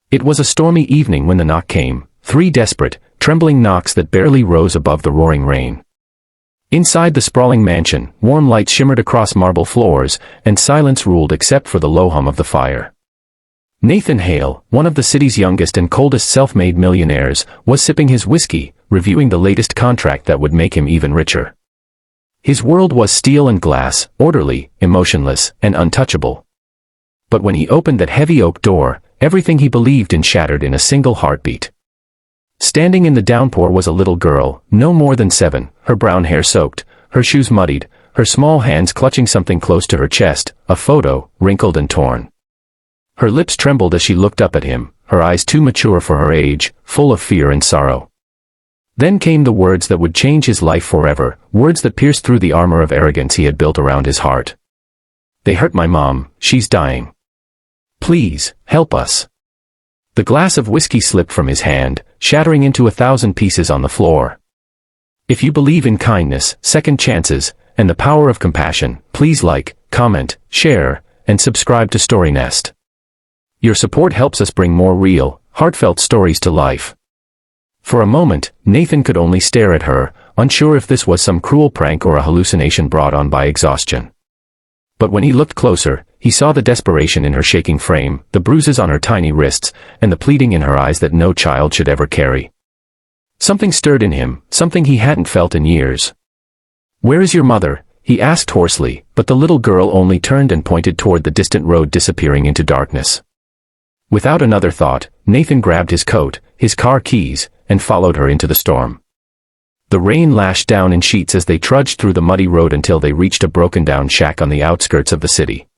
It was a stormy evening when the knock came, 3 desperate, trembling knocks that barely rose above the roaring rain. Inside the sprawling mansion, warm lights shimmered across marble floors, and silence ruled except for the low hum of the fire. Nathan Hale, one of the city's youngest and coldest self-made millionaires, was sipping his whiskey, reviewing the latest contract that would make him even richer. His world was steel and glass, orderly, emotionless, and untouchable. But when he opened that heavy oak door, everything he believed in shattered in a single heartbeat. Standing in the downpour was a little girl, no more than 7, her brown hair soaked, her shoes muddied, her small hands clutching something close to her chest, a photo, wrinkled and torn. Her lips trembled as she looked up at him, her eyes too mature for her age, full of fear and sorrow. Then came the words that would change his life forever, words that pierced through the armor of arrogance he had built around his heart. "They hurt my mom, she's dying. Please, help us." The glass of whiskey slipped from his hand, shattering into 1,000 pieces on the floor. If you believe in kindness, second chances, and the power of compassion, please like, comment, share, and subscribe to StoryNest. Your support helps us bring more real, heartfelt stories to life. For a moment, Nathan could only stare at her, unsure if this was some cruel prank or a hallucination brought on by exhaustion. But when he looked closer, he saw the desperation in her shaking frame, the bruises on her tiny wrists, and the pleading in her eyes that no child should ever carry. Something stirred in him, something he hadn't felt in years. "Where is your mother?" he asked hoarsely, but the little girl only turned and pointed toward the distant road disappearing into darkness. Without another thought, Nathan grabbed his coat, his car keys, and followed her into the storm. The rain lashed down in sheets as they trudged through the muddy road until they reached a broken-down shack on the outskirts of the city.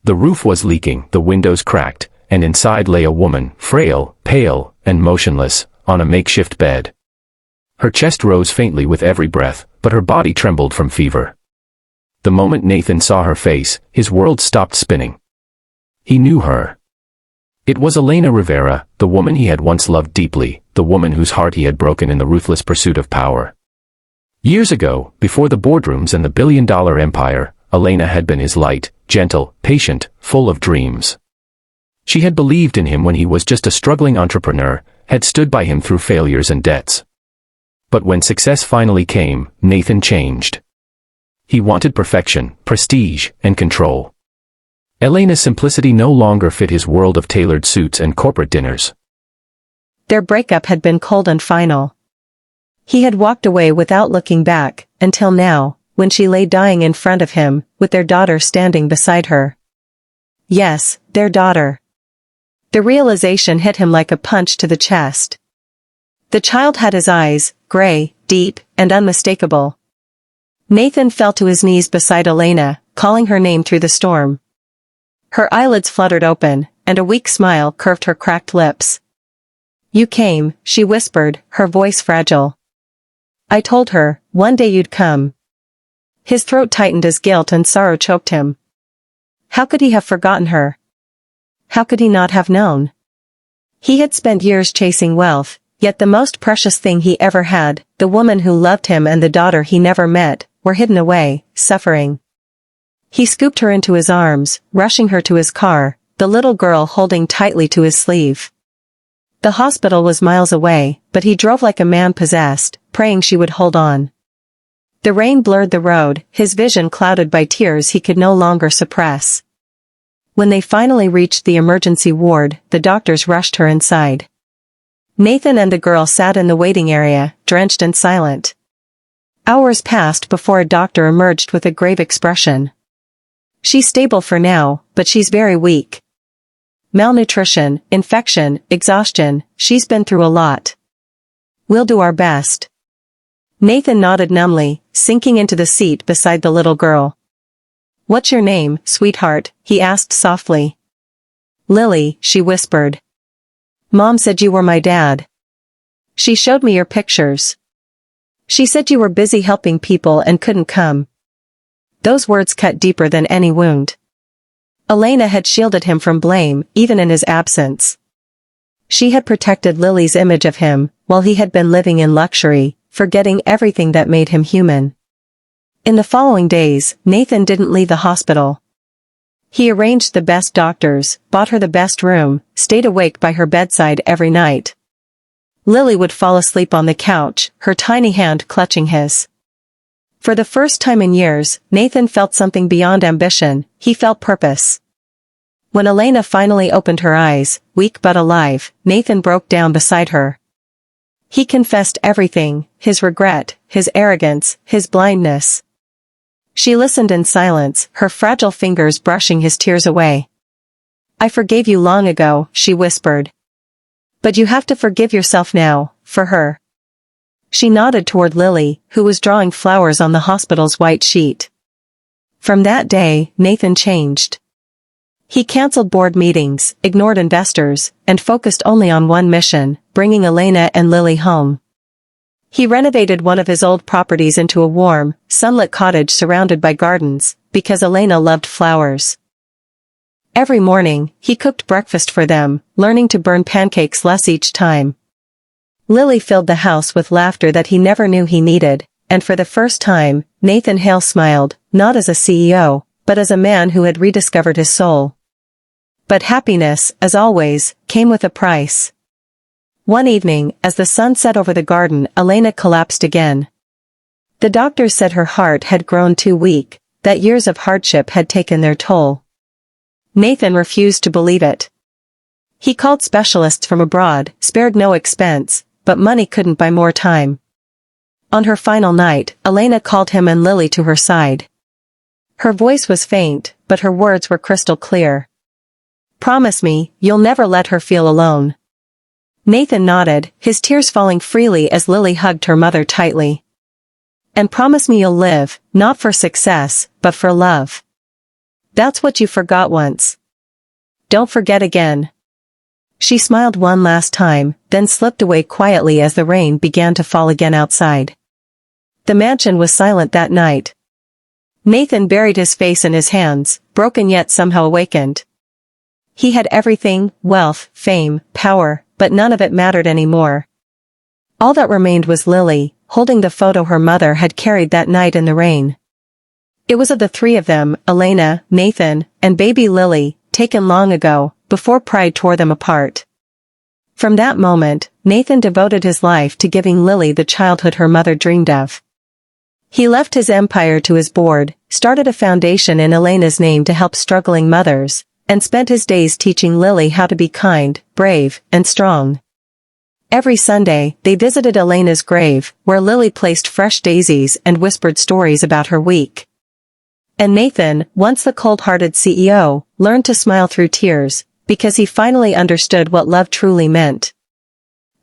The roof was leaking, the windows cracked, and inside lay a woman, frail, pale, and motionless, on a makeshift bed. Her chest rose faintly with every breath, but her body trembled from fever. The moment Nathan saw her face, his world stopped spinning. He knew her. It was Elena Rivera, the woman he had once loved deeply, the woman whose heart he had broken in the ruthless pursuit of power. Years ago, before the boardrooms and the billion-dollar empire, Elena had been his light, gentle, patient, full of dreams. She had believed in him when he was just a struggling entrepreneur, had stood by him through failures and debts. But when success finally came, Nathan changed. He wanted perfection, prestige, and control. Elena's simplicity no longer fit his world of tailored suits and corporate dinners. Their breakup had been cold and final. He had walked away without looking back, until now, when she lay dying in front of him, with their daughter standing beside her. Yes, their daughter. The realization hit him like a punch to the chest. The child had his eyes, gray, deep, and unmistakable. Nathan fell to his knees beside Elena, calling her name through the storm. Her eyelids fluttered open, and a weak smile curved her cracked lips. "You came," she whispered, her voice fragile. "I told her, one day you'd come." His throat tightened as guilt and sorrow choked him. How could he have forgotten her? How could he not have known? He had spent years chasing wealth, yet the most precious thing he ever had, the woman who loved him and the daughter he never met, were hidden away, suffering. He scooped her into his arms, rushing her to his car, the little girl holding tightly to his sleeve. The hospital was miles away, but he drove like a man possessed, praying she would hold on. The rain blurred the road, his vision clouded by tears he could no longer suppress. When they finally reached the emergency ward, the doctors rushed her inside. Nathan and the girl sat in the waiting area, drenched and silent. Hours passed before a doctor emerged with a grave expression. "She's stable for now, but she's very weak. Malnutrition, infection, exhaustion, she's been through a lot. We'll do our best." Nathan nodded numbly, sinking into the seat beside the little girl. "What's your name, sweetheart?" he asked softly. "Lily," she whispered. "Mom said you were my dad. She showed me your pictures. She said you were busy helping people and couldn't come." Those words cut deeper than any wound. Elena had shielded him from blame, even in his absence. She had protected Lily's image of him, while he had been living in luxury, forgetting everything that made him human. In the following days, Nathan didn't leave the hospital. He arranged the best doctors, bought her the best room, stayed awake by her bedside every night. Lily would fall asleep on the couch, her tiny hand clutching his. For the first time in years, Nathan felt something beyond ambition, he felt purpose. When Elena finally opened her eyes, weak but alive, Nathan broke down beside her. He confessed everything, his regret, his arrogance, his blindness. She listened in silence, her fragile fingers brushing his tears away. "I forgave you long ago," she whispered. "But you have to forgive yourself now, for her." She nodded toward Lily, who was drawing flowers on the hospital's white sheet. From that day, Nathan changed. He canceled board meetings, ignored investors, and focused only on one mission, bringing Elena and Lily home. He renovated one of his old properties into a warm, sunlit cottage surrounded by gardens, because Elena loved flowers. Every morning, he cooked breakfast for them, learning to burn pancakes less each time. Lily filled the house with laughter that he never knew he needed, and for the first time, Nathan Hale smiled, not as a CEO, but as a man who had rediscovered his soul. But happiness, as always, came with a price. One evening, as the sun set over the garden, Elena collapsed again. The doctors said her heart had grown too weak, that years of hardship had taken their toll. Nathan refused to believe it. He called specialists from abroad, spared no expense, but money couldn't buy more time. On her final night, Elena called him and Lily to her side. Her voice was faint, but her words were crystal clear. "Promise me, you'll never let her feel alone." Nathan nodded, his tears falling freely as Lily hugged her mother tightly. "And promise me you'll live, not for success, but for love. That's what you forgot once. Don't forget again." She smiled one last time, then slipped away quietly as the rain began to fall again outside. The mansion was silent that night. Nathan buried his face in his hands, broken yet somehow awakened. He had everything, wealth, fame, power, but none of it mattered anymore. All that remained was Lily, holding the photo her mother had carried that night in the rain. It was of the three of them, Elena, Nathan, and baby Lily, taken long ago, before pride tore them apart. From that moment, Nathan devoted his life to giving Lily the childhood her mother dreamed of. He left his empire to his board, started a foundation in Elena's name to help struggling mothers, and spent his days teaching Lily how to be kind, brave, and strong. Every Sunday, they visited Elena's grave, where Lily placed fresh daisies and whispered stories about her week. And Nathan, once the cold-hearted CEO, learned to smile through tears, because he finally understood what love truly meant.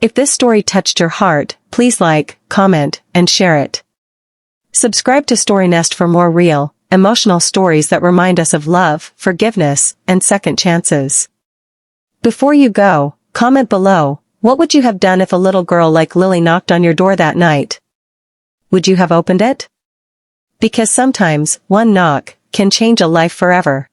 If this story touched your heart, please like, comment, and share it. Subscribe to StoryNest for more real, emotional stories that remind us of love, forgiveness, and second chances. Before you go, comment below, what would you have done if a little girl like Lily knocked on your door that night? Would you have opened it? Because sometimes, one knock can change a life forever.